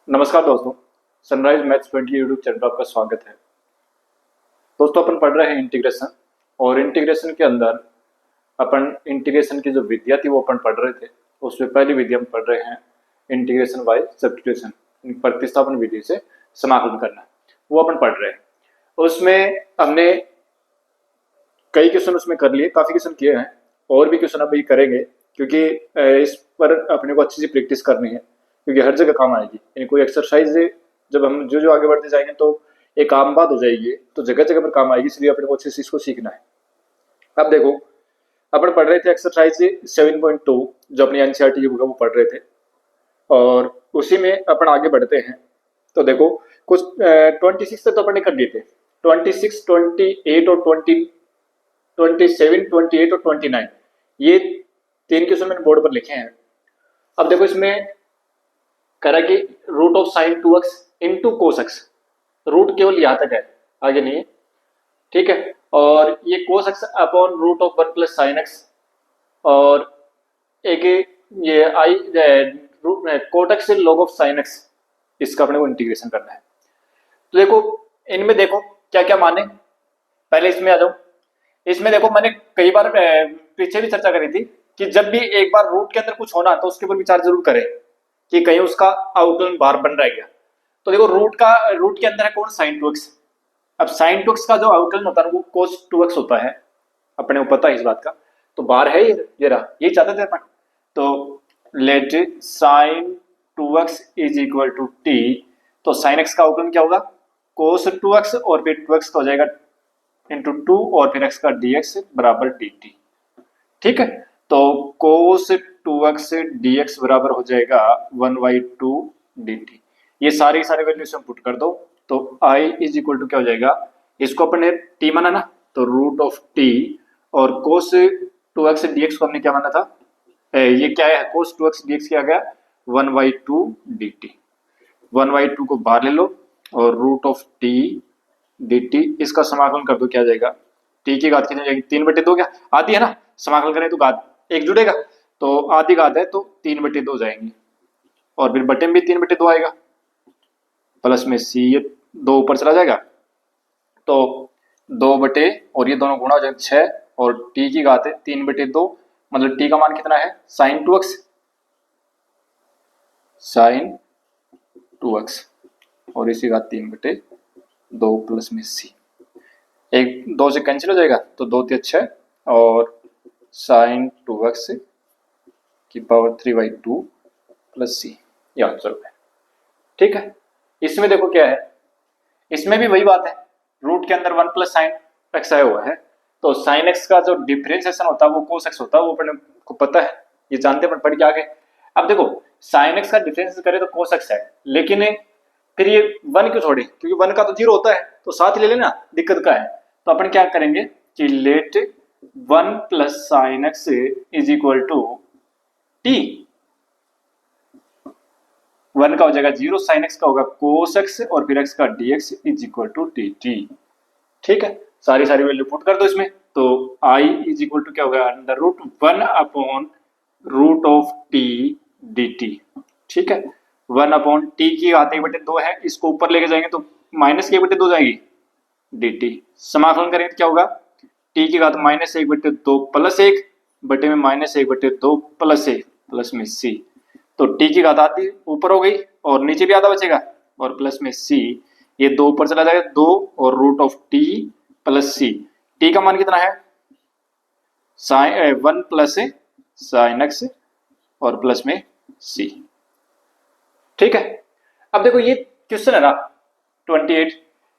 नमस्कार दोस्तों, sunrise maths 20 YouTube channel पर आपका स्वागत है। दोस्तों, अपन पढ़ रहे हैं इंटीग्रेशन और इंटीग्रेशन के अंदर अपन इंटीग्रेशन की जो विधियाँ थी वो अपन पढ़ रहे थे। उसमें पहली विधि हम पढ़ रहे हैं इंटीग्रेशन बाय सब्स्टिट्यूशन, प्रतिस्थापन विधि से समाकलन करना, वो अपन पढ़ रहे हैं। उसमें हमने कई क्वेश्चन उसमें कर लिए, काफ़ी क्वेश्चन किए हैं और भी क्वेश्चन अभी करेंगे क्योंकि इस पर अपने को अच्छी सी प्रैक्टिस करनी है क्योंकि हर जगह काम आएगी। यानी कोई एक्सरसाइज जब हम जो जो आगे बढ़ते जाएंगे तो एक आम बात हो जाएगी, तो जगह जगह पर काम आएगी, इसलिए अपने को अच्छे से इसको सीखना है। अब देखो, अपन पढ़ रहे थे एक्सरसाइज 7.2 जो अपनी एनसीईआरटी की बुक है वो पढ़ रहे थे और उसी में अपन आगे बढ़ते हैं। तो देखो कुछ 26 तक तो अपन ने कर दिए थे, 26, 28 और 27, 28 और 29, ये तीन क्वेश्चन मैंने बोर्ड पर लिखे हैं। अब देखो इसमें करा कि root of sine 2x into cos x, root केवल यहां तक है, आगे नहीं है, ठीक है। और ये cos x upon root of 1 plus sine x और एक ये I cot x log of sine x, इसका अपने को इंटीग्रेशन करना है। तो देखो इनमें देखो क्या क्या माने, पहले इसमें आ जाओ। इसमें देखो मैंने कई बार पीछे भी चर्चा करी थी कि जब भी एक बार रूट के अंदर कुछ होना तो उसके ऊपर विचार जरूर करें कि कहीं उसका अवकलन बाहर बन रह गया। तो देखो रूट के अंदर है कौन, साइन 2x। अब साइन 2x का जो अवकलन होता है वो कोस 2x होता है, अपने को पता है इस बात का। तो बाहर है ये रहा, ये चाहते थे अपन। तो let sine 2x is equal to t, तो साइन x का अवकलन क्या होगा, कोस 2x और फिर 2x का हो जाएगा इंटू 2 और फिर x का dx बराबर dt, ठीक है। तो कोस 2x dx बराबर हो जाएगा 1/2 dt। ये सारी वैल्यूज हम पुट कर दो तो i इज इक्वल टू क्या हो जाएगा, इसको अपन ने t माना ना, तो रूट ऑफ t और कोस 2x dx को हमने क्या माना था, ये क्या है, कोस 2x dx क्या गया 1/2 dt। 1/2 को बाहर ले लो और रूट ऑफ t dt, इसका समाकलन कर दो, क्या जाएगा, t की घात कितनी जाएगी, 3/2, क्या आधी है ना, समाकलन करें तो घात एक जुड़ेगा, तो आधी घात है तो 3/2 जाएंगी और फिर बटे में भी 3/2 आएगा, प्लस में c, ये 2 ऊपर चला जाएगा तो 2 बटे और ये दोनों गुणा हो जाएगा 6 और t की घात है 3/2, मतलब t का मान कितना है, साइन 2x, साइन 2x और इसी घात 3/2 प्लस में c, एक 2 से कैंसिल हो जाएगा तो 2 × 6 और साइन 2x की पावर 3/2 प्लस c, ये आंसर है, ठीक है। इसमें देखो क्या है, इसमें भी वही बात है, रूट के अंदर 1 प्लस साइन एक्स आया हुआ है, तो साइन एक्स का जो डिफरेंशिएशन होता है वो कोस एक्स होता है, वो अपने को पता है, ये जानते हैं, पढ़ के आगे। अब देखो साइन एक्स का डिफरेंशिएशन करे तो कोस एक्स है, लेकिन फिर ये 1 क्यों छोड़े, क्योंकि 1 का तो 0 होता है, तो साथ ही ले लेना, दिक्कत का है। तो अपन क्या करेंगे कि let 1 plus sine x is equal to t, 1 का हो जाएगा 0, साइन एक्स का होगा कोस एक्स और फिर एक्स का dx is equal to dt, ठीक है। सारी वैल्यू पुट कर दो इसमें, तो i इज इक्वल टू क्या होगा, under root 1 upon root of t dt, ठीक है। 1 अपॉन t की घात 1/2 है, इसको ऊपर लेके जाएंगे तो माइनस की 1/2 जाएगी dt, समाकलन करेंगे तो क्या होगा, t की घात -1/2 प्लस 1 बटे में -1/2 प्लस 1 प्लस में c, तो t की घात आधी ऊपर हो गई और नीचे भी आधा बचेगा और प्लस में c, ये 2 ऊपर चला जाएगा 2 और root of t plus c, t का मान कितना है, साइन 1 प्लस साइन x और प्लस में c, ठीक है। अब देखो ये क्वेश्चन है ना 28,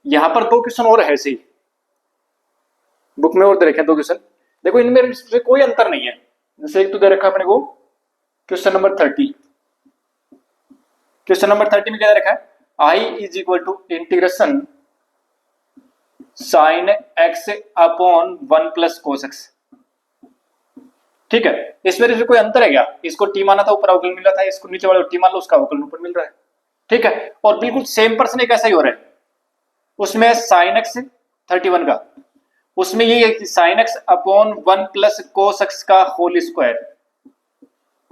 यहां पर 2 क्वेश्चन और है, सही बुक में और दे रखे हैं 2 क्वेश्चन, देखो इनमें से कोई अंतर नहीं है। जैसे एक तो दे रखा है अपने को क्वेश्चन नंबर 30, क्वेश्चन नंबर 30 में क्या दे रखा है, i is equal to integration sine x upon 1 plus cos x, ठीक है। इसमें से कोई अंतर है क्या, इसको t माना था ऊपर अवकलन मिल रहा था, इसको नीचे वाले t मान लो उसका अवकलन ऊपर मिल रहा है, ठीक है। और बिल्कुल सेम पर्सन एक ऐसा ही हो रहा है, उसमें साइन x 31 का, उसमें ये sine x upon 1 plus cos x का होल स्क्वायर।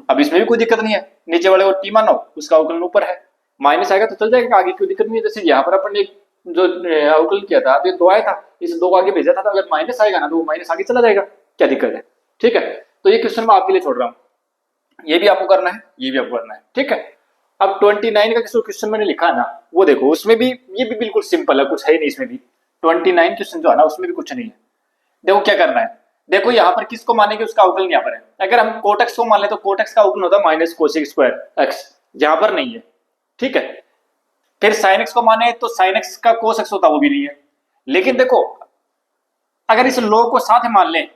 अब इसमें भी कोई दिक्कत नहीं है, नीचे वाले को t मानो उसका अवकलन ऊपर है, माइनस आएगा तो चल जाएगा, आगे कोई दिक्कत नहीं है। जैसे यहाँ पर अपन ने जो अवकलन किया था तो ये 2 आया था, इस 2 को आगे भेजा था, तो अगर माइनस आएगा ना तो वो माइनस आगे चला जाएगा, क्या दिक्कत है। ठीक है, तो ये क्वेश्चन मैं आपके लिए छोड़ रहा हूँ, ये भी आपको करना है, ये भी आपको करना है। ठीक है, अब 29 का जो क्वेश्चन मैंने लिखा है ना वो देखो, उसमें भी ये भी बिल्कुल सिंपल है, कुछ है नहीं इसमें भी। 29 क्वेश्चन जो है ना उसमें भी कुछ नहीं है। देखो क्या करना है, देखो यहाँ पर किसको मानेंगे, उसका अवकलन यहाँ पर है। अगर हम कोट एक्स को मान ले तो कोट एक्स का अवकलन होता है माइनस कोसेक स्क्वायर एक्स, यहाँ पर नहीं है। ठीक है, फिर साइन एक्स को माने तो साइन एक्स का कोस एक्स होता है, वो भी नहीं है। लेकिन देखो अगर इस log को साथ में मान लें,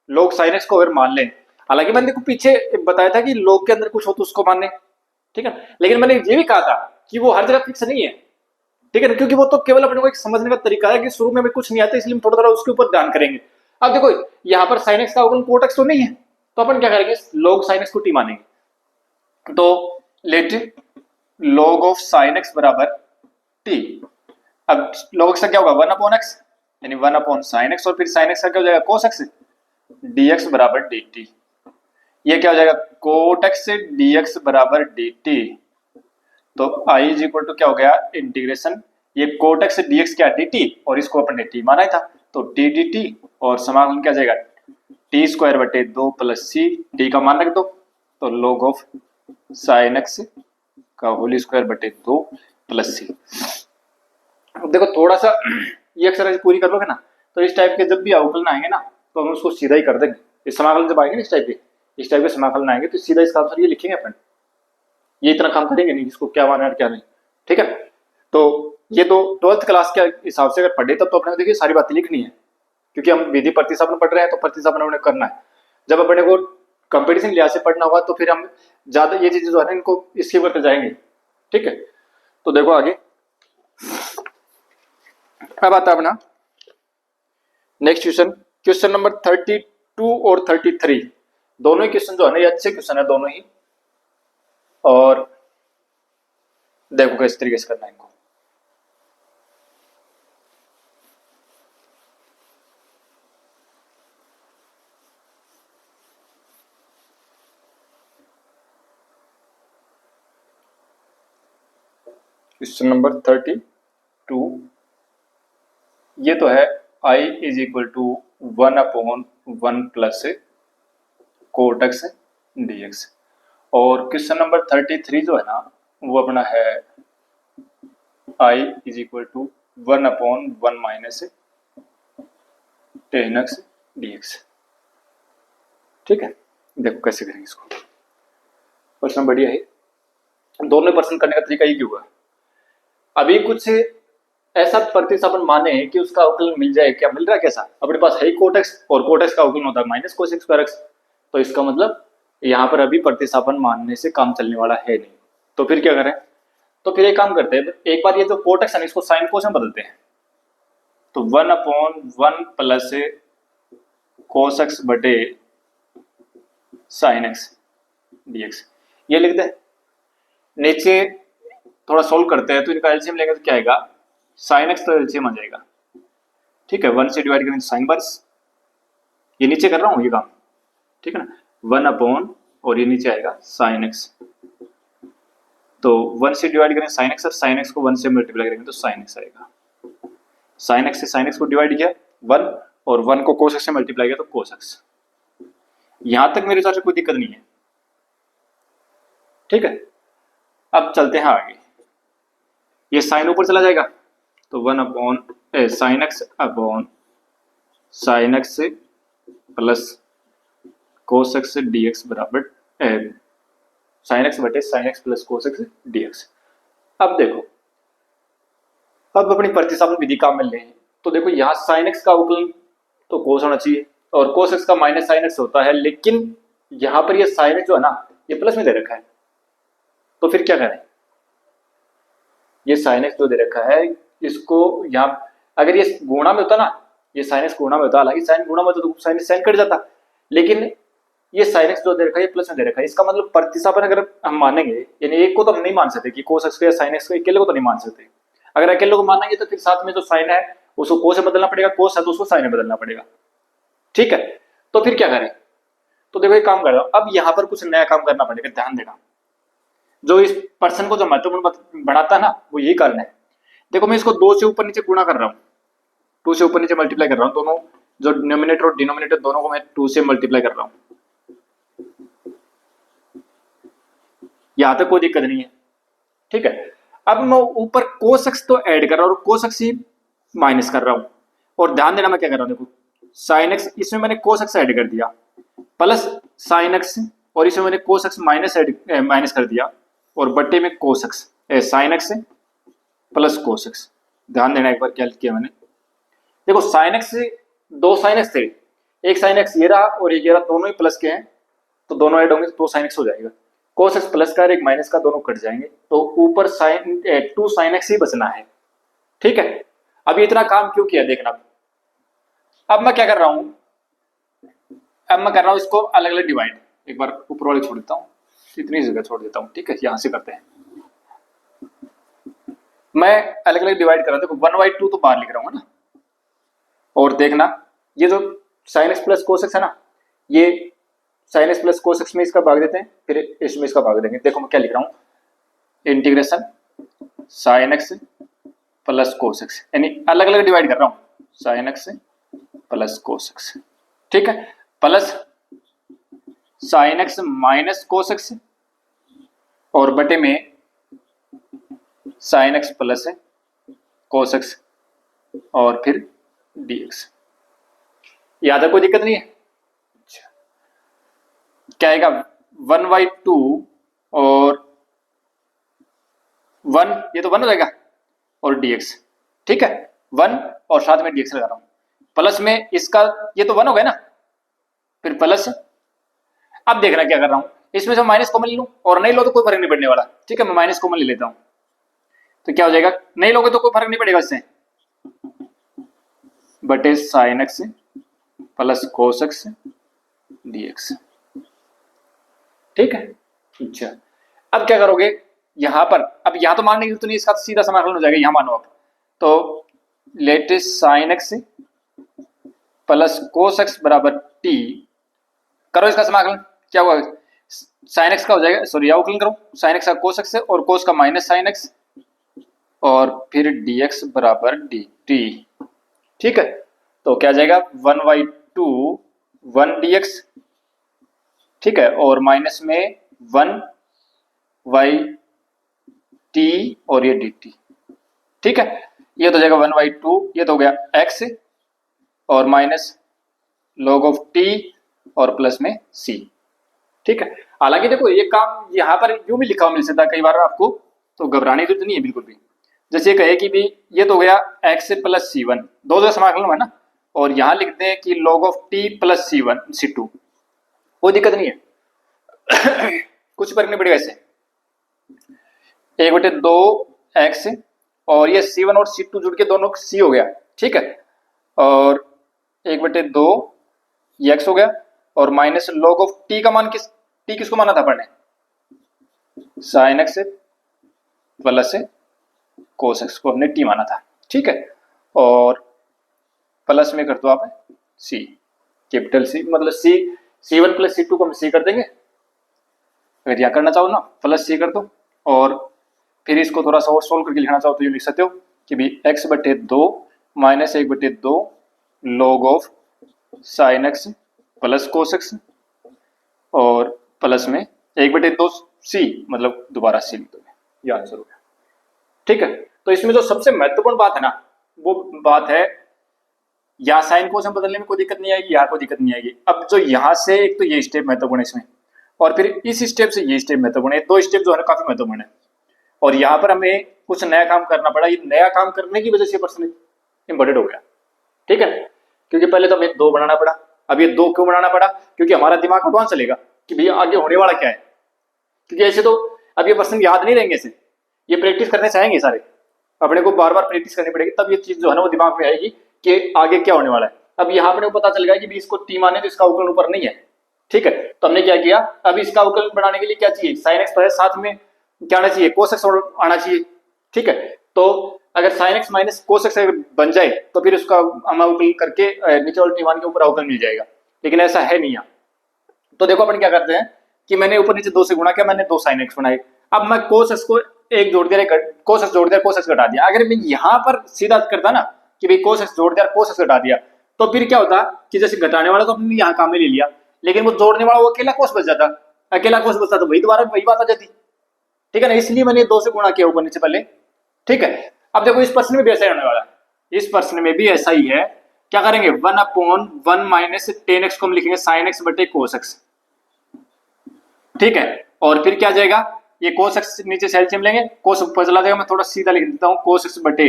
log साइन एक्स को अगर मान लें, हालांकि मैंने देखो पीछे बताया था कि log के अंदर कुछ हो तो उसको मान लें। ठीक है, लेकिन मैंने ये भी कहा था कि वो हर जगह फिक्स नहीं है। ठीक है ना, क्योंकि वो तो केवल अपने को एक समझने का तरीका है कि शुरू में हमें कुछ नहीं आता, इसलिए हम थोड़ा थोड़ा उसके ऊपर ध्यान करेंगे। अब देखो यहाँ पर साइन एक्स का अवकलन कोट एक्स तो नहीं है, तो अपन क्या करेंगे, log साइन एक्स को टी मानेंगे। तो let log of sine x बराबर टी। अब log एक्स का क्या होगा, 1/x, यानी 1/sin x, और फिर sin x का क्या हो जाएगा, cos x, dx बराबर dt। ये क्या हो जाएगा, cot x से dx बराबर dt। तो I इज इक्वल टू क्या हो गया, इंटीग्रेशन, ये cot x से dx क्या dt, और इसको अपन ने t माना था, तो t dt, और समाकलन क्या जाएगा, t स्क्वायर बटे 2 प्लस c, t का मान रख दो, तो log ऑफ sin x का होल स्क्वायर बटे 2 प्लस c। देखो थोड़ा सा ये एक्सरसाइज पूरी कर लोगे ना तो इस टाइप के जब भी अवकलन आएंगे ना तो हम उसको सीधा ही कर देंगे। इस समाकलन जब आएंगे इस टाइप के समाकलन आएंगे तो सीधा इसका आंसर ये लिखेंगे अपन, ये इतना काम करेंगे नहीं इसको क्या माना है क्या नहीं। ठीक है, तो ये तो 12th क्लास के हिसाब से अगर पढ़े तब तो अपने देखिए सारी बातें लिखनी है, क्योंकि हम विधि प्रतिस्थापन पढ़ रहे हैं तो प्रतिस्थापन हमने करना है। जब अपने को कंपटीशन लिहाज से पढ़ना होगा तो फिर हम ज्यादा ये चीजें जो है ना इनको इसके ऊपर जाएंगे। ठीक है, तो देखो आगे अब आता है अपना नेक्स्ट क्वेश्चन, क्वेश्चन नंबर 32 और 33। दोनों ही क्वेश्चन जो है ना ये अच्छे क्वेश्चन है दोनों ही, और देखो किस तरीके से करना है इनको। क्वेश्चन नंबर 32, ये तो है I is equal to 1/1 plus cot x dx, और क्वेश्चन नंबर 33 जो है ना वो अपना है I is equal to 1/1 minus tan x dx। ठीक है, देखो कैसे करेंगे इसको, प्रश्न बढ़िया है, दोनों प्रश्न करने का तरीका ही क्यों है। अभी कुछ ऐसा प्रतिस्थापन माने कि उसका अवकलन मिल जाए, क्या मिल रहा है, कैसा, अपने पास है कोट एक्स और कोट एक्स का अवकलन होता है माइनस कोसेक स्क्वायर एक्स, तो इसका मतलब यहाँ पर अभी प्रतिस्थापन मानने से काम चलने वाला है नहीं। तो फिर क्या करें, तो फिर एक काम करते हैं, एक बार ये जो कोट एक्स है इसको साइन कोस में बदलते हैं, तो 1/1 प्लस कोस एक्स बटे साइन एक्स डीएक्स ये लिख दे। नीचे थोड़ा सोल्व करते हैं तो इनका एलसीएम लेंगे तो क्या आएगा, साइन एक्स तो एलसीएम आ जाएगा। ठीक है, 1 से डिवाइड करेंगे साइन वर्स, ये नीचे कर रहा हूँ ये काम, ठीक है ना, 1/, और ये नीचे आएगा साइन एक्स, तो 1 से डिवाइड करेंगे साइन एक्स, और साइन एक्स को 1 से मल्टीप्लाई करेंगे तो साइन एक्स आएगा। साइन एक्स से साइन एक्स को डिवाइड किया 1, और 1 को कोस एक्स से मल्टीप्लाई किया तो कोस एक्स। यहां तक मेरे हिसाब से कोई दिक्कत नहीं है। ठीक है, अब चलते हैं आगे, ये साइन ऊपर चला जाएगा तो 1/, sine x upon sine x plus cos x dx बराबर साइन एक्स बटे sine x plus cos x dx. अब देखो, अब अपनी प्रतिस्थापन विधि काम मिल रही है, तो देखो यहाँ साइन एक्स का अवकलन तो कोस होना चाहिए और कोस एक्स का माइनस साइन एक्स होता है, लेकिन यहाँ पर ये साइन एक्स जो है ना ये प्लस में दे रखा है, तो फिर क्या करें, ये साइन एक्स जो दे रखा है इसको यहाँ अगर ये गुणा में होता ना, ये साइन एक्स गुणा में होता, हालांकि साइन गुणा में होता तो साइन साइन कट जाता, लेकिन ये साइन एक्स जो दे रखा है ये प्लस में दे रखा है, इसका मतलब प्रतिस्थापन अगर हम मानेंगे, यानी एक को तो हम नहीं मान सकते कि कोस एक्स को या साइन एक्स को अकेले को तो नहीं मान सकते, अगर अकेले को मानेंगे तो फिर साथ में जो साइन है उसको कोस से बदलना पड़ेगा, कोस है तो उसको साइन में बदलना पड़ेगा। ठीक है, तो फिर क्या करें, तो देखो एक काम कर रहा हूं, अब यहाँ पर कुछ नया काम करना पड़ेगा, ध्यान देना। जो इस पर्सन को जो महत्वपूर्ण बनाता है ना वो यही कारण है। देखो मैं इसको 2 से ऊपर नीचे गुणा कर रहा हूँ, 2 से ऊपर नीचे मल्टीप्लाई कर रहा हूँ, दोनों जो डिनोमिनेटर और डिनोमिनेटर दोनों को मैं 2 से मल्टीप्लाई कर रहा हूँ। यहां तक कोई दिक्कत नहीं है, ठीक है। अब मैं ऊपर cos x तो ऐड कर रहा हूँ और cos x ही माइनस कर रहा हूँ, और ध्यान देना मैं क्या कर रहा हूँ, देखो sin x इसमें मैंने cos x ऐड कर दिया प्लस sin x, और इसमें मैंने cos x माइनस कर दिया, और बट्टे में cos x sin x plus cos x। ध्यान देना एक बार क्या किया मैंने, देखो sin x 2 sin x थे, एक sin x ये रहा और एक ये रहा, दोनों ही प्लस के हैं तो दोनों ऐड होंगे तो 2 sin x हो जाएगा। cos x प्लस का और एक माइनस का दोनों कट जाएंगे तो ऊपर 2 sin x ही बचना है, ठीक है। अब ये इतना काम क्यों किया देखना। अब मैं क्या कर रहा हूं, अब मैं कर रहा हूं इसको अलग अलग डिवाइड, एक बार ऊपर वाले छोड़ देता हूं, इतनी जगह छोड़ देता हूं, ठीक है। यहां से करते हैं, मैं अलग अलग डिवाइड कर रहा हूं। देखो 1/2 तो बाहर लिख रहा हूं ना, और देखना ये जो sin x plus cos x है ना, ये sin x plus cos x में इसका भाग देते हैं, फिर इसमें इसका भाग देंगे। देखो मैं क्या लिख रहा हूं, integration sin x plus cos x, यानी अलग अलग डिवाइड कर रहा हूं, sin x plus cos x, ठीक है, plus sin x minus cos x और बटे में sin x plus cos x और फिर dx। याद है, कोई दिक्कत नहीं है। क्या आएगा 1/2 और 1, ये तो 1 हो जाएगा, और dx, ठीक है, 1 और साथ में dx लगा रहा हूं, प्लस में इसका ये तो 1 हो गया ना, फिर प्लस। अब देखना क्या कर रहा हूं, इसमें से माइनस कॉमन ले लूं, और नहीं लो तो कोई फर्क नहीं पड़ने वाला, ठीक है। मैं माइनस कॉमन ले लेता हूं तो क्या हो जाएगा, नहीं लोगे तो कोई फर्क नहीं पड़ेगा इससे, बटे sin x plus cos x dx, ठीक है। अच्छा अब क्या करोगे यहां पर, अब यहां तो मानने की जरूरत नहीं, इसका सीधा समाकलन हो जाएगा, यहां मानो आप तो let sin x plus cos x बराबर t, करो इसका समाकलन, क्या हुआ sin x का हो जाएगा, सॉरी अवकलन करो, sin x का cos x से और cos का माइनस sin x और फिर dx बराबर dt, ठीक है। तो क्या जाएगा 1/2 1 dx, ठीक है, और माइनस में 1/t और ये dt, ठीक है। ये तो जाएगा 1/2, ये तो हो गया x और माइनस log ऑफ t और प्लस में c, ठीक है। हालांकि देखो ये काम यहाँ पर यूं भी लिखा हुआ मिल सकता है कई बार आपको, तो घबराने की जरूरत नहीं है बिल्कुल भी। जैसे ये कहे कि भी ये तो हो गया x प्लस c1, दो जगह समाकलन है ना, और यहाँ लिखते हैं कि log of t plus c2, कोई दिक्कत नहीं है कुछ फर्क नहीं पड़ेगा इससे, 1/2x और ये c1 और c2 जुड़ के दोनों c हो गया, ठीक है, और 1/2 ये x हो गया, और माइनस log ऑफ t का मान t किसको माना था पढ़ने, sin x plus cos x को हमने t माना था, ठीक है, और प्लस में कर दो आप c, कैपिटल C, मतलब c1 प्लस c2 को हम c कर देंगे, अगर यहाँ करना चाहो ना प्लस c कर दो, और फिर इसको थोड़ा सा और सोल्व करके लिखना चाहो तो ये लिख सकते हो कि भी x/2 minus 1/2 log of sin x plus cos x और प्लस में 1/2 c, मतलब दोबारा c लिख दोगे, ये आंसर हो गया, ठीक है। तो इसमें जो सबसे महत्वपूर्ण बात है ना, वो बात है या साइन कोस में बदलने में कोई दिक्कत नहीं आएगी, यहाँ कोई दिक्कत नहीं आएगी। अब जो यहाँ से एक तो ये स्टेप महत्वपूर्ण है इसमें, और फिर इस स्टेप से ये स्टेप महत्वपूर्ण है, दो स्टेप जो है ना काफी महत्वपूर्ण है, और यहाँ पर हमें कुछ नया काम करना पड़ा। ये नया काम करने की वजह से पर्सन इंपॉर्टेंट हो गया, ठीक है, क्योंकि पहले तो हमें 2 बनाना पड़ा। अब ये 2 क्यों बनाना पड़ा, क्योंकि हमारा दिमाग एडवांस चलेगा कि भैया आगे होने वाला क्या है, क्योंकि ऐसे तो अब ये पर्सन याद नहीं रहेंगे, ऐसे ये प्रैक्टिस करने चाहेंगे सारे, अपने को बार बार प्रैक्टिस करनी पड़ेगी, तब ये चीज जो है ना वो दिमाग में आएगी कि आगे क्या होने वाला है। अब यहाँ अपने को पता चल गया कि भी इसको टी माने तो इसका अवकलन ऊपर नहीं है, ठीक है, तो हमने क्या किया, अब इसका अवकलन बनाने के लिए क्या चाहिए, साइन एक्स तो है, साथ में क्या आना चाहिए, कोस एक्स आना चाहिए, ठीक है। तो अगर sine x minus cos x बन जाए तो फिर उसका हम अवकलन करके नीचे वाले टी मान के ऊपर अवकलन मिल जाएगा, लेकिन ऐसा है नहीं यहाँ। तो देखो अपन क्या करते हैं कि मैंने ऊपर नीचे 2 से गुणा किया, मैंने 2 साइन एक्स बनाए। अब मैं कोस एक्स को एक जोड़ दिया, कोस एक्स जोड़ दिया, कोस एक्स घटा दिया। अगर मैं यहाँ पर सीधा करता ना कि भाई कोस एक्स जोड़ दिया, कोस एक्स घटा दिया, तो फिर क्या होता कि जैसे घटाने वाला तो हमने यहाँ काम में ले लिया, लेकिन वो जोड़ने वाला वो अकेला कोस बच जाता, अकेला कोस बचता तो वही दोबारा वही बात आ जाती, ठीक है ना। इसलिए मैंने 2 से गुणा किया ऊपर नीचे पहले, ठीक है। अब देखो इस प्रश्न में भी ऐसा ही होने वाला है, इस प्रश्न में भी ऐसा ही है। क्या करेंगे, 1/1 माइनस 10x को हम लिखेंगे sin x बटे cos x, ठीक है। और फिर क्या जाएगा, ये cos x नीचे से एलसीएम लेंगे, cos ऊपर चला जाएगा, मैं थोड़ा सीधा लिख देता हूं, cos x बटे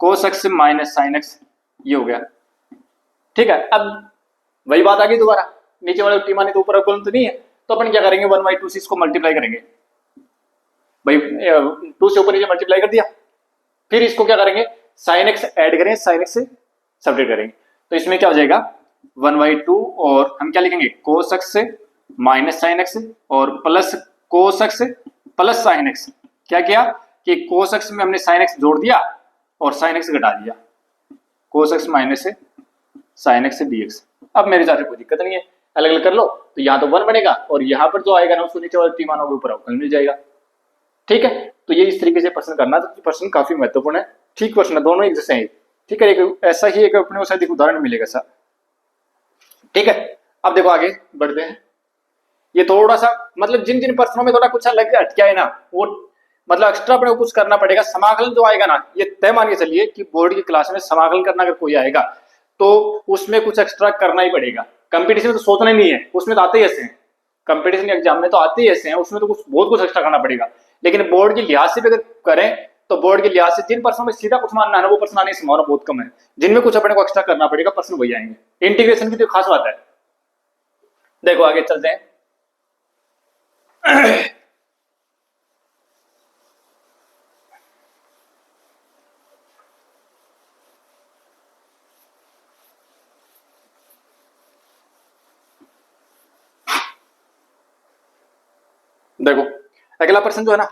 cos x minus sin x, ये हो गया, ठीक है। अब वही बात आ गई दोबारा, नीचे वाले टी माने तो ऊपर अवकलन तो नहीं है, तो अपन क्या करेंगे 1/2 से इसको मल्टीप्लाई करेंगे, भाई 2 से ऊपर नीचे मल्टीप्लाई कर दिया, फिर इसको क्या करेंगे sin x ऐड करेंगे, sin x से सब्ट्रैक्ट करेंगे, तो इसमें क्या हो जाएगा 1/2 और हम क्या लिखेंगे cos x से माइनस sin x और plus cos x plus sin x। क्या किया कि cos x में हमने sin x जोड़ दिया और sin x घटा दिया, cos x minus sin x dx। अब मेरे हिसाब से कोई दिक्कत नहीं है, अलग अलग कर लो, तो यहाँ तो 1 बनेगा और यहाँ पर जो आएगा ना उसको नीचे वाले टी मानों के ऊपर अवकलन मिल जाएगा, ठीक है। तो ये इस तरीके से प्रश्न करना, तो प्रश्न काफी महत्वपूर्ण है, ठीक प्रश्न है, दोनों एक जैसे हैं, ठीक है। एक ऐसा ही एक अपने को शायद एक उदाहरण मिलेगा सर, ठीक है। अब देखो आगे बढ़ते हैं, ये थोड़ा सा मतलब जिन जिन प्रश्नों में थोड़ा कुछ अलग हटके है ना, वो मतलब एक्स्ट्रा अपने को कुछ करना पड़ेगा। समाकलन जो आएगा ना, ये तय मान के चलिए कि बोर्ड की क्लास में समाकलन करना अगर कोई आएगा तो उसमें कुछ एक्स्ट्रा करना ही पड़ेगा। कंपटीशन में तो सोचना ही नहीं है, उसमें तो आते ही ऐसे हैं, कंपटीशन एग्जाम में तो आते ही ऐसे हैं, उसमें तो कुछ बहुत कुछ एक्स्ट्रा करना पड़ेगा। लेकिन बोर्ड के लिहाज से भी अगर करें तो बोर्ड के लिहाज से जिन प्रश्नों में सीधा कुछ मानना है ना, वो प्रश्न आने की संभावना बहुत कम है, जिनमें कुछ अपने को एक्स्ट्रा करना पड़ेगा प्रश्न वही आएंगे। इंटीग्रेशन की तो खास बात है। देखो आगे चलते हैं देखो अगला प्रश्न जो है ना,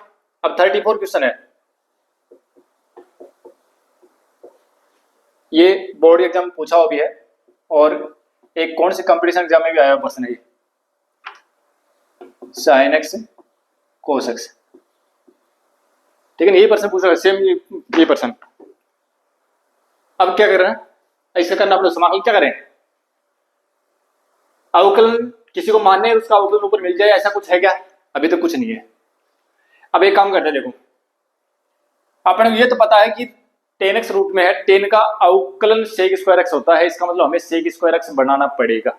अब 34 क्वेश्चन है, ये बोर्ड एग्जाम में पूछा हुआ भी है और एक कौन से कंपटीशन एग्जाम में भी आया हुआ प्रश्न है, sin x cos x, ठीक है। यही प्रश्न पूछा है, सेम ये प्रश्न। अब क्या कर रहे हैं, ऐसे करना अपने समाकलन क्या करें, अवकलन किसी को मानने है उसका अवकलन ऊपर मिल जाए, ऐसा कुछ है क्या, अभी तो कुछ नहीं है। अब एक काम करते हैं, देखो अपने को ये तो पता है कि 10x रूट में है, 10 का अवकलन sec स्क्वायर x होता है, इसका मतलब हमें sec स्क्वायर x बनाना पड़ेगा,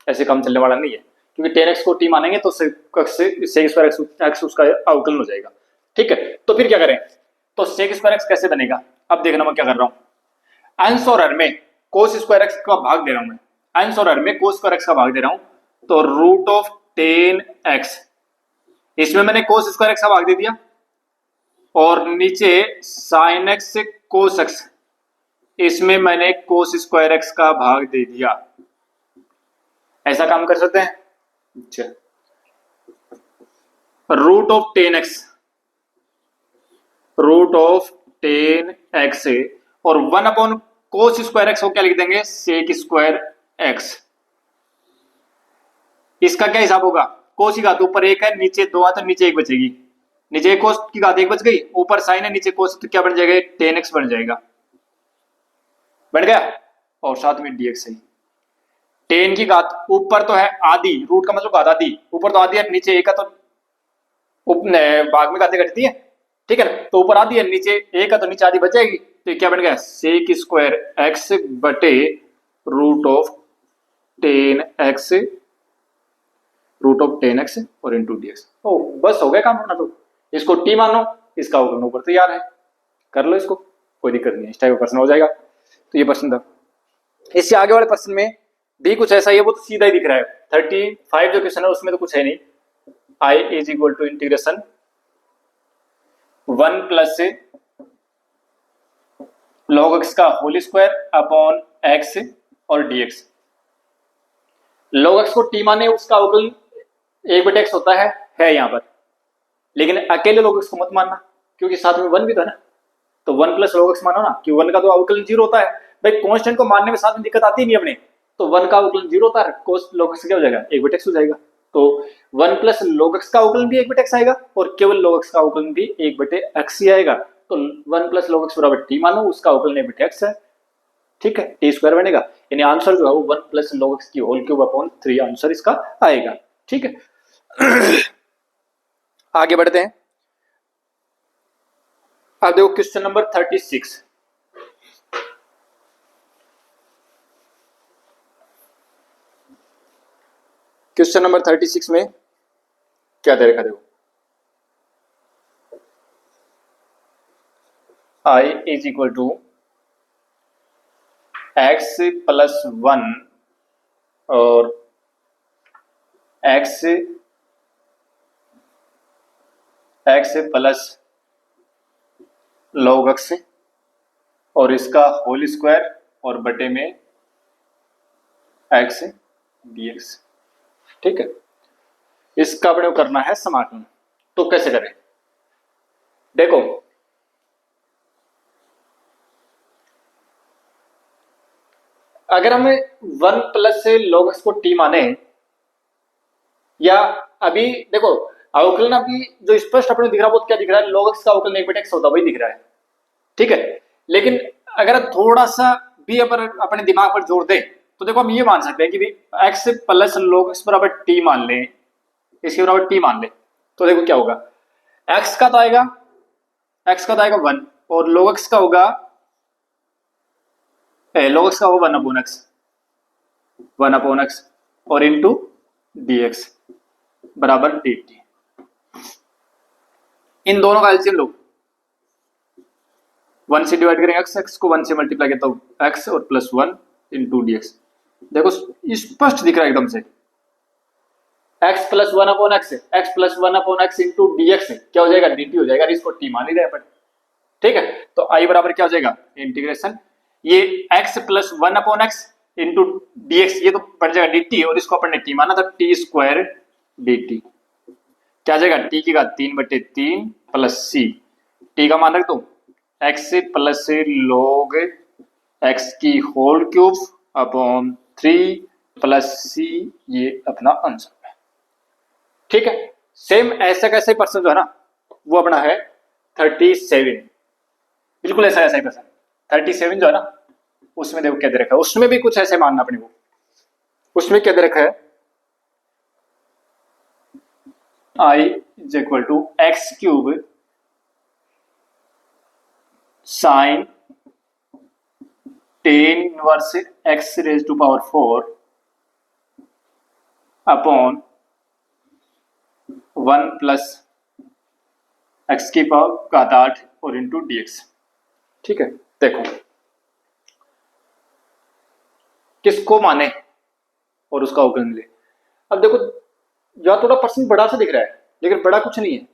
ऐसे काम चलने वाला नहीं है, क्योंकि 10x को t मानेंगे तो sec स्क्वायर x उसका अवकलन हो जाएगा, ठीक है। तो फिर क्या करें, तो sec स्क्वायर x कैसे बनेगा, अब देखना मैं क्या कर रहा हूं, अंश और हर में cos स्क्वायर x का भाग दे रहा हूं, मैं अंश और हर में cos स्क्वायर x का भाग दे रहा हूं, तो रूट ऑफ 10x, इसमें मैंने cos स्क्वायर x का भाग दे दिया और नीचे sin x से cos x, इसमें मैंने cos स्क्वायर x का भाग दे दिया, ऐसा काम कर सकते हैं। अच्छा, root of 10x, root of 10x और 1 cos स्क्वायर x को क्या लिख देंगे sec स्क्वायर x। इसका क्या हिसाब होगा, cos की घात ऊपर 1 है, नीचे 2 है तो नीचे 1 बचेगी, नीचे cos की घात 1 बच गई, ऊपर sin है नीचे cos, तो क्या बन जाएगा 10x बन जाएगा, बन गया, और साथ में dx है। 10 की घात ऊपर तो है आधी, रूट का मतलब घात आधी, ऊपर तो आधी है, नीचे 1 है तो भाग में घातें घटती है, ठीक है ना, तो ऊपर आधी है नीचे 1 है तो नीचे आधी बच जाएगी, तो क्या बन गया sec स्क्वायर x बटे root of 10x, root of 10x और इंटू dx। ओ बस हो गया काम अपना, तो इसको t मानो, इसका अवकलन ऊपर तैयार है, कर लो इसको, कोई दिक्कत नहीं है, इस टाइप का प्रश्न हो जाएगा। तो ये प्रश्न था। इससे आगे वाले प्रश्न में भी कुछ ऐसा ही है, वो तो सीधा ही दिख रहा है, 35 जो क्वेश्चन है उसमें तो कुछ है नहीं, i is equal to integration 1 plus log x का होल स्क्वायर अपॉन x और dx। log x को t माने उसका अवकलन 1/x होता है यहाँ पर, लेकिन अकेले log x को मत मानना क्योंकि साथ में 1 भी था ना, तो 1 प्लस log x मानो ना, कि 1 का तो अवकलन 0 होता है, भाई कांस्टेंट को मानने में साथ में दिक्कत आती नहीं अपने, तो 1 का अवकलन 0 होता है, cos log x क्या हो जाएगा 1/x हो जाएगा, तो 1 प्लस log x का अवकलन भी 1/x आएगा और केवल log x का अवकलन भी 1/x ही आएगा। तो 1 प्लस log x बराबर t मानो, उसका अवकलन 1/x है, ठीक है, टी स्क्वायर बनेगा, यानी आंसर जो है वो 1 प्लस log x की होल क्यूब अपॉन 3 आंसर इसका आएगा, ठीक है। आगे बढ़ते हैं। अब देखो क्वेश्चन नंबर 36। क्वेश्चन नंबर 36 में क्या दे रखा, देखो I is equal to x plus 1 और x प्लस log x और इसका होल स्क्वायर और बटे में x dx, ठीक है। इसका अपने को करना है समाकलन। तो कैसे करें, देखो अगर हमें 1 प्लस से log x को t माने, या अभी देखो अवकलन अभी जो स्पष्ट अपने दिख रहा है वो क्या दिख रहा है, log x का अवकलन 1/x होता वही दिख रहा है, ठीक है। लेकिन अगर थोड़ा सा भी अपने दिमाग पर जोर दे तो देखो हम ये मान सकते हैं कि भाई x प्लस log x बराबर t मान ले, इसके बराबर t मान ले, तो देखो क्या होगा, x का तो आएगा 1 और log x का होगा log x का होगा 1 अपॉन x और इंटू dx बराबर dt। इन दोनों का एलसीएम लो, 1 से डिवाइड करेंगे x को 1 से मल्टीप्लाई करता हूं x और प्लस 1 इंटू dx। देखो स्पष्ट दिख रहा है एकदम से, x plus 1 upon x into dx क्या हो जाएगा, dt हो जाएगा, इसको t मान ही रहे अपन, ठीक है। तो i बराबर क्या हो जाएगा, इंटीग्रेशन ये x plus 1 upon x into dx, ये तो बन जाएगा dt और इसको अपन ने t माना था, t स्क्वायर dt क्या जाएगा, t की घात 3/3 प्लस c, t का मान रख दो x प्लस log x की whole cube upon 3 plus c, ये अपना आंसर है, ठीक है। सेम ऐसा कैसे पर्सन जो है ना वो अपना है 37, बिल्कुल ऐसा ही पर्सन 37 जो है ना उसमें देखो क्या दे रखा है, उसमें भी कुछ ऐसे मानना अपने को, उसमें क्या दे रखा है, I is equal to x cube sine 10 inverse x raise to power 4 अपॉन 1 प्लस x की पावर घात 8 और इंटू dx, ठीक है। देखो किसको माने और उसका अवकलन मिले। अब देखो यहाँ थोड़ा परसेंट बड़ा सा दिख रहा है लेकिन बड़ा कुछ नहीं है।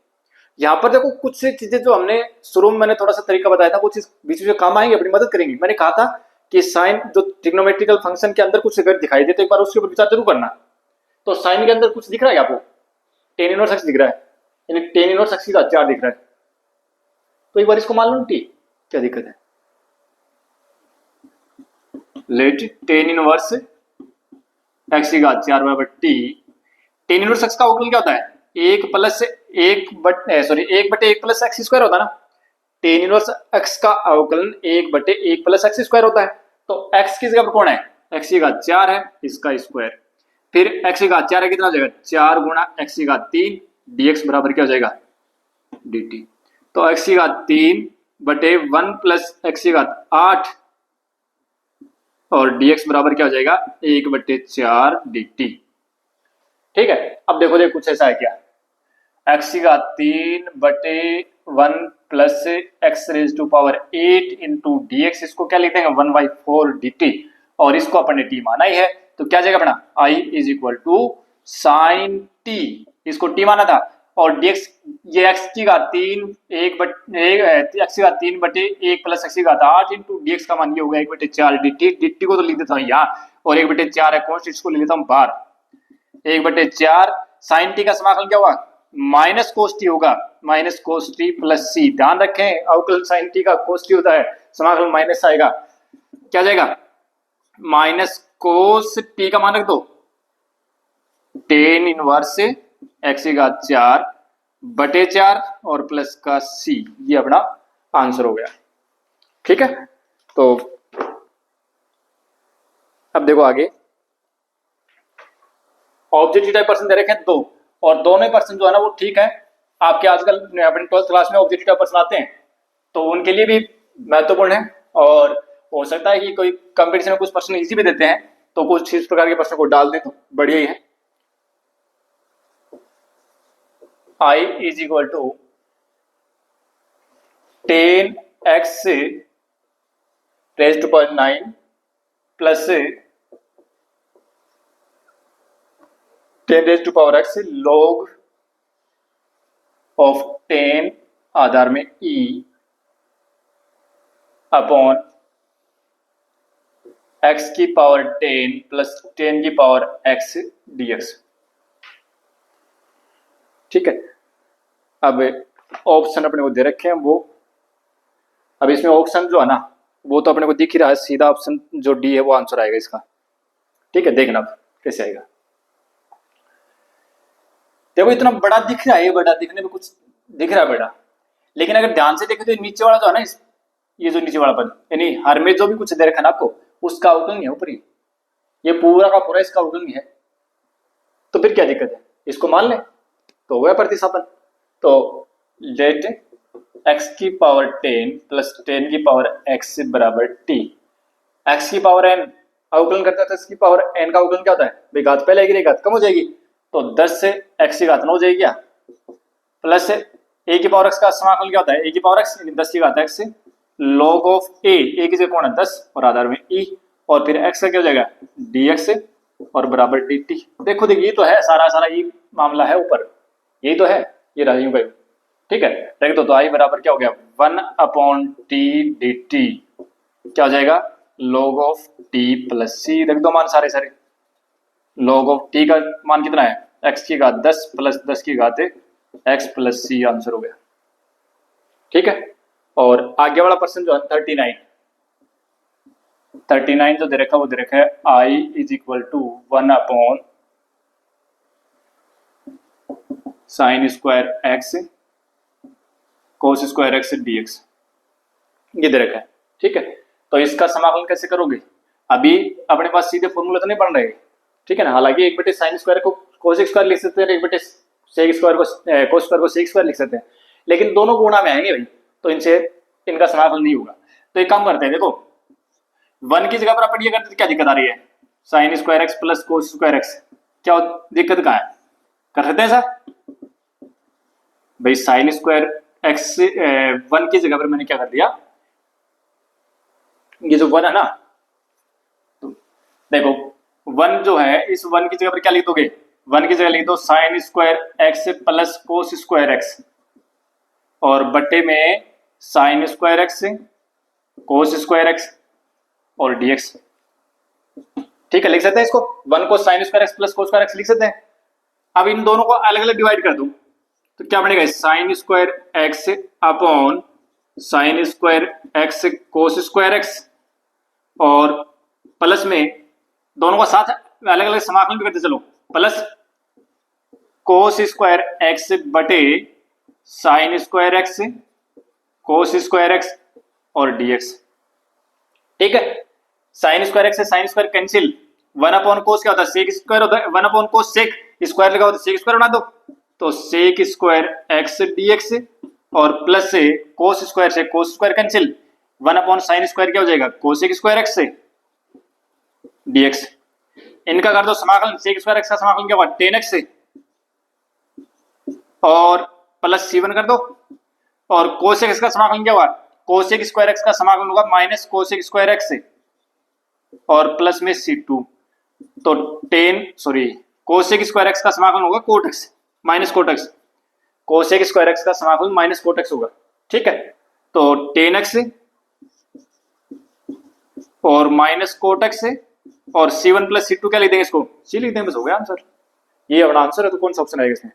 यहाँ पर देखो कुछ से चीजें जो हमने शुरू में मैंने थोड़ा सा तरीका बताया था वो चीज बीच में काम आएंगे, अपनी मदद करेंगी। मैंने कहा था कि साइन जो ट्रिग्नोमेट्रिकल फंक्शन के अंदर कुछ अगर दिखाई दे तो एक बार उसके ऊपर विचार जरूर करना। तो साइन के अंदर कुछ दिख रहा है आपको, टेन इनवर्स एक्स दिख रहा है, यानी टेन इनवर्स एक्स का 4 दिख रहा है, तो एक बार इसको मान लो टी, क्या दिक्कत है, लेट टेन इनवर्स एक्स की घात 4 बराबर टी। टेन इनवर्स एक्स का अवकलन क्या होता है, 1 बटे 1 प्लस एक्स स्क्वायर होता है ना। टेन इनवर्स एक्स का अवकलन 1 बटे 1 प्लस एक्स स्क्वायर होता है। तो एक्स की जगह पर कौन है, एक्स की घात 4 है, इसका स्क्वायर, फिर एक्स की घात 4 है, कितना हो जाएगा 4 गुणा एक्स की घात 3 dx बराबर क्या हो जाएगा dt। तो एक्स की घात 3 बटे 1 प्लस एक्स की घात 8 और dx बराबर क्या हो जाएगा 1 बटे 4 dt, ठीक है। अब देखो कुछ ऐसा है क्या, एक्स की घात 3 बटे 1 प्लस x raise to power 8 into dx, इसको क्या लिखते हैं 1/4 dt और इसको अपन ने t माना ही है, तो क्या जाएगा अपना I is equal to sine t, इसको t माना था और dx ये x की घात 3 एक्स की घात 3 बटे 1 प्लस एक्स की घात 8 इंटू dx का मान ये होगा 1 बटे 4 dt को तो लिख देता हूँ यहाँ और 1 बटे 4 है कॉन्स्ट, इसको ले लेता हूँ बाहर, 1 बटे 4 साइन टी का समाकलन क्या होगा माइनस कोस टी होगा, माइनस कोस टी प्लस सी। ध्यान रखें अवकलन साइन टी का कोस टी होता है, समाकलन माइनस आएगा, क्या जाएगा माइनस कोस टी का मान रख दो टेन इनवर्स एक्स की घात 4 बटे 4 और प्लस का सी, ये अपना आंसर हो गया। ठीक है, तो अब देखो आगे, ऑब्जेक्टिव टाइप पर्सन दे रखे हैं 2, और दोनों पर्सन जो है ना वो ठीक है, आपके आजकल अपने 12th क्लास में ऑब्जेक्टिव टाइप पर्सन आते हैं तो उनके लिए भी महत्वपूर्ण है, और हो सकता है कि कोई कंपटीशन में कुछ पर्सन इजी भी देते हैं तो कुछ इस प्रकार के प्रश्न को डाल दें तो बढ़िया ही है। I is equal to 10x raise to power 9 प्लस 10 raise to power x log of 10 आधार में e अपॉन x की पावर 10 प्लस 10 की पावर x dx। ठीक है, अब ऑप्शन अपने को दे रखे हैं वो, अब इसमें ऑप्शन जो है ना वो तो अपने को दिख ही रहा है, सीधा ऑप्शन जो डी है वो आंसर आएगा इसका। ठीक है, देखना अब कैसे आएगा। देखो इतना बड़ा दिख रहा है, ये बड़ा दिखने में कुछ दिख रहा है बड़ा, लेकिन अगर ध्यान से देखें तो नीचे वाला जो है ना, ये जो नीचे वाला पद यानी हर में जो भी कुछ दे रखा है ना आपको, उसका अवकलन है ऊपर, ये पूरा का पूरा इसका अवकलन है, तो फिर क्या दिक्कत है, इसको मान लें तो वह प्रतिस्थापन। तो लेट x की पावर 10 प्लस 10 की पावर x बराबर t, x की पावर n अवकलन करता है तो x की पावर n का अवकलन क्या होता है भाई, घात पहले आएगी घात कम हो जाएगी, तो 10 से x की घात 9 हो जाएगी क्या, प्लस a की पावर x का समाकलन क्या होता है, a की पावर x 10 की घात x log ऑफ a की जगह कौन है 10 और आधार में e, और फिर x का क्या हो जाएगा dx और बराबर dt। देखो देखिए ये तो है सारा सारा ये मामला है ऊपर, यही तो है, ये राजू भाई। ठीक है, रख दो, तो आई बराबर क्या हो गया 1/t dt, क्या हो जाएगा log ऑफ t प्लस सी, रख दो मान सारे सारे, log ऑफ t का मान कितना है x की घात 10 प्लस 10 की घात x प्लस सी, आंसर हो गया। ठीक है, और आगे वाला पर्सन जो है 39 जो दे रखा है वो दे रखा है i is equal to 1 sine square x cos square x dx, ये दे रखा है। ठीक है, तो इसका समाकलन कैसे करोगे, अभी अपने पास सीधे फॉर्मूला तो नहीं बन रहे, ठीक है ना, हालांकि एक बटे साइन स्क्वायर को कोस स्क्वायर लिख सकते हैं, एक बटे सेक स्क्वायर को कोस स्क्वायर को सेक स्क्वायर लिख सकते हैं, लेकिन दोनों गुणा में आएंगे भाई, तो इनसे इनका समाकलन नहीं होगा। तो एक काम करते हैं, देखो 1 की जगह पर अपन ये करते क्या दिक्कत आ रही है, साइन स्क्वायर एक्स प्लस कोस स्क्वायर एक्स, क्या दिक्कत कहाँ है, कर सकते हैं ऐसा भाई, साइन स्क्वायर एक्स 1 की जगह पर मैंने क्या कर दिया, ये जो 1 है ना, तो देखो 1 जो है इस 1 की जगह पर क्या लिख दोगे, 1 की जगह लिख दो साइन स्क्वायर एक्स प्लस कोस स्क्वायर एक्स और बट्टे में sign square x cos square x और dx। ठीक है, लिख सकते हैं इसको, 1 को साइन स्क्वायर एक्स प्लस कोस स्क्वायर एक्स लिख सकते हैं। अब इन दोनों को अलग अलग डिवाइड कर दूं तो क्या बनेगा, sign square x upon sign square x cos square x, और प्लस में दोनों का साथ अलग अलग समाकलन भी करते चलो, प्लस कोस स्क्वायर एक्स बटे sign square x cos square x और dx। ठीक है, साइन स्क्वायर एक्स से साइन स्क्वायर कैंसिल, 1 कोस क्या होता है सेक स्क्वायर होता है, 1 कोस सेक स्क्वायर लगा होता है सेक स्क्वायर बना दो, तो सेक स्क्वायर एक्स dx और प्लस से cos square cancel, 1 sine square क्या हो जाएगा कोसेक स्क्वायर एक्स से dx। इनका कर दो समाकलन, सेक स्क्वायर एक्स का समाकलन क्या हुआ 10x से, और प्लस c1 कर दो, और कोसेक एक्स का समाकलन क्या हुआ कोसेक स्क्वायर एक्स का समाकलन होगा माइनस कोसेक स्क्वायर एक्स से और प्लस में c2, तो कोसेक स्क्वायर एक्स का समाकलन होगा cot x minus cot x, cosec square x का समाकलन माइनस कोट एक्स होगा। ठीक है, तो 10x और माइनस कोट एक्स और c1 प्लस c2 क्या लिख देंगे, इसको c लिख देंगे, बस हो गया आंसर, ये अपना आंसर है। तो कौन सा ऑप्शन आएगा इसमें,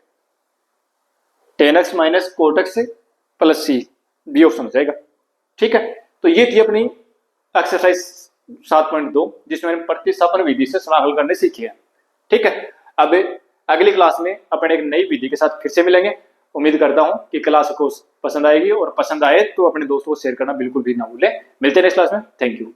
10x minus cot x plus c, B option हो जाएगा। ठीक है, तो ये थी अपनी एक्सरसाइज 7.2 जिसमें मैंने प्रतिस्थापन विधि से समाकलन करने सीखी है। ठीक है, अब अगली क्लास में अपन एक नई विधि के साथ फिर से मिलेंगे। उम्मीद करता हूं कि क्लास को पसंद आएगी, और पसंद आए तो अपने दोस्तों को शेयर करना बिल्कुल भी ना भूलें। मिलते हैं नेक्स्ट क्लास में। Thank you.